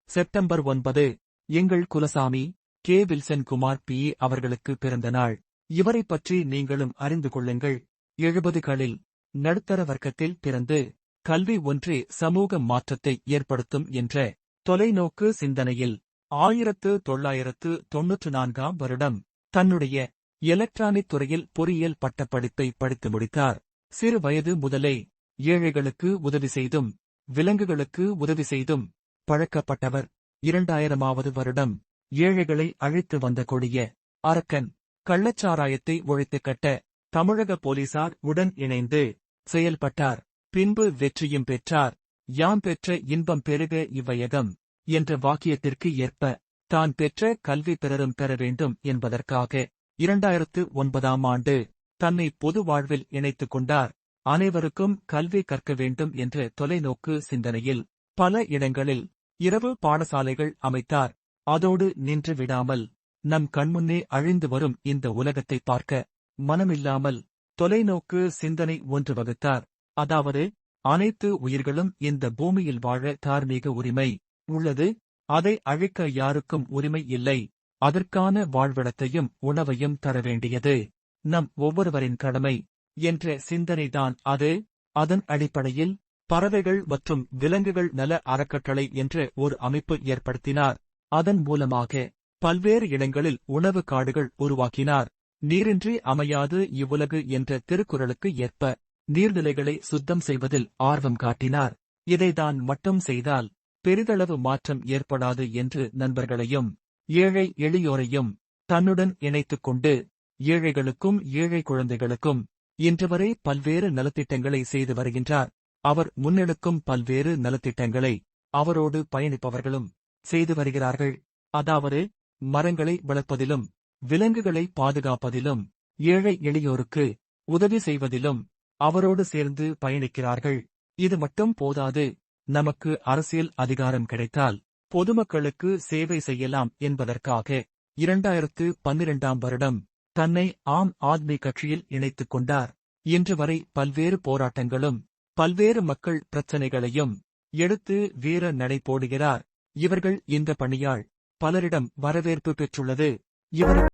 September 9 எங்கள் குலசாமி K. Wilson Kumar B. அவர்களுக்கு பிறந்த நாள். இவரைப் பற்றி நீங்களும் அறிந்து கொள்ளுங்கள். 70களில் நடுத்தர வர்க்கத்தில் பிறந்து கல்வி ஒன்றே சமூக மாற்றத்தை ஏற்படுத்தும் என்ற தொலைநோக்கு சிந்தனையில் 1994ஆம் வருடம் தன்னுடைய எலக்ட்ரானிக் துறையில் பொறியியல் பட்டப்படிப்பை படித்து முடித்தார். சிறு வயது முதலே ஏழைகளுக்கு உதவி செய்தும் விலங்குகளுக்கு உதவி செய்தும் பழக்கப்பட்டவர். 2000ஆவது வருடம் ஏழைகளை அழைத்து வந்த கொடிய அரக்கன் கள்ளச்சாராயத்தை ஒழித்துக் கட்ட தமிழக போலீசார் உடன் இணைந்து செயல்பட்டார். பின்பு வெற்றியும் பெற்றார். யாம் பெற்ற இன்பம் பெருக இவ்வையகம் என்ற வாக்கியத்திற்கு ஏற்ப தான் பெற்ற கல்வி பிறரும் பெற வேண்டும் என்பதற்காக 2009ஆம் ஆண்டு தன்னை பொது வாழ்வில் இணைத்துக் கொண்டார். அனைவருக்கும் கல்வி கற்க வேண்டும் என்ற தொலைநோக்கு சிந்தனையில் பல இடங்களில் இரவு பாடசாலைகள் அமைத்தார். அதோடு நின்று விடாமல் நம் கண்முன்னே அழிந்து வரும் இந்த உலகத்தை பார்க்க மனமில்லாமல் தொலைநோக்கு சிந்தனை ஒன்று வகுத்தார். அதாவது அனைத்து உயிர்களும் இந்த பூமியில் வாழ தார்மீக உரிமை உள்ளது. அதை அழிக்க யாருக்கும் உரிமை இல்லை. அதற்கான வாழ்விடத்தையும் உணவையும் தர வேண்டியது நம் ஒவ்வொருவரின் கடமை என்ற சிந்தனைதான் அது. அதன் அடிப்படையில் பறவைகள் மற்றும் விலங்குகள் நல அறக்கட்டளை என்ற ஒரு அமைப்பு ஏற்படுத்தினார். அதன் மூலமாக பல்வேறு இடங்களில் உணவு காடுகள் உருவாக்கினார். நீரின்றி அமையாது இவ்வுலகு என்ற திருக்குறளுக்கு ஏற்ப நீர்நிலைகளை சுத்தம் செய்வதில் ஆர்வம் காட்டினார். இதைதான் மட்டும் செய்தால் பெரிதளவு மாற்றம் ஏற்படாது என்று நண்பர்களையும் ஏழை எளியோரையும் தன்னுடன் இணைத்துக் கொண்டு ஏழைகளுக்கும் ஏழை குழந்தைகளுக்கும் இன்றுவரை பல்வேறு நலத்திட்டங்களை செய்து வருகின்றார். அவர் முன்னெடுக்கும் பல்வேறு நலத்திட்டங்களை அவரோடு பயணிப்பவர்களும் செய்து வருகிறார்கள். அதாவது மரங்களை வளர்ப்பதிலும் விலங்குகளை பாதுகாப்பதிலும் ஏழை எளியோருக்கு உதவி செய்வதிலும் அவரோடு சேர்ந்து பயணிக்கிறார்கள். இது மட்டும் போதாது. நமக்கு அரசியல் அதிகாரம் கிடைத்தால் பொதுமக்களுக்கு சேவை செய்யலாம் என்பதற்காக 2012ஆம் வருடம் தன்னை ஆம் ஆத்மி கட்சியில் இணைத்துக் கொண்டார். இன்று வரை பல்வேறு போராட்டங்களும் பல்வேறு மக்கள் பிரச்சனைகளையும் எடுத்து வீர நடை போடுகிறார். இவர்கள் இந்த பணியால் பலரிடம் வரவேற்பு பெற்றுள்ளது. இவர்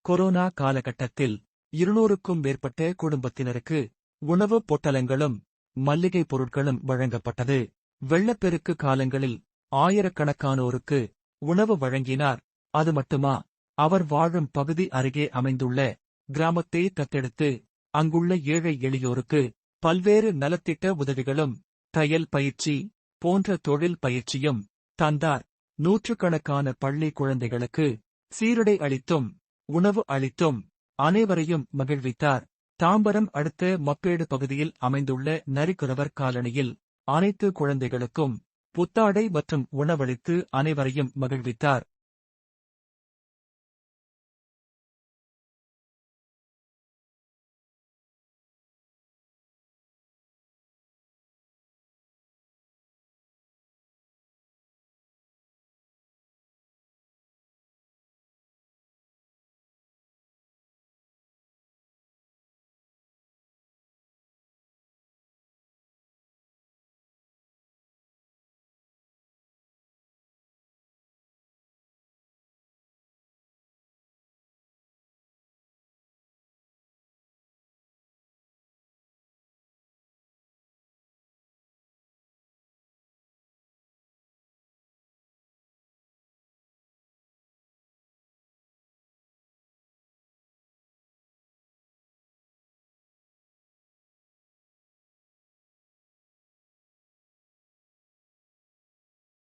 கொரோனா காலகட்டத்தில் 200க்கும் மேற்பட்ட குடும்பத்தினருக்கு உணவுப் பொட்டலங்களும் மல்லிகை பொருட்களும் வழங்கப்பட்டது. வெள்ளப்பெருக்கு காலங்களில் ஆயிரக்கணக்கானோருக்கு உணவு வழங்கினார். அது மட்டுமா, அவர் வாழும் பகுதி அருகே அமைந்துள்ள கிராமத்தை தத்தெடுத்து அங்குள்ள ஏழை எளியோருக்கு பல்வேறு நலத்திட்ட உதவிகளும் தையல் பயிற்சி போன்ற தொழில் பயிற்சியும் தந்தார். நூற்றுக்கணக்கான பள்ளி குழந்தைகளுக்கு சீருடை அளித்தும் உணவு அளித்தும் அனைவரையும் மகிழ்வித்தார். தாம்பரம் அடுத்த மப்பேடு பகுதியில் அமைந்துள்ள நரிக்குறவர் காலனியில் அனைத்து குழந்தைகளுக்கும் புத்தாடை மற்றும் உணவளித்து அனைவரையும் மகிழ்வித்தார்.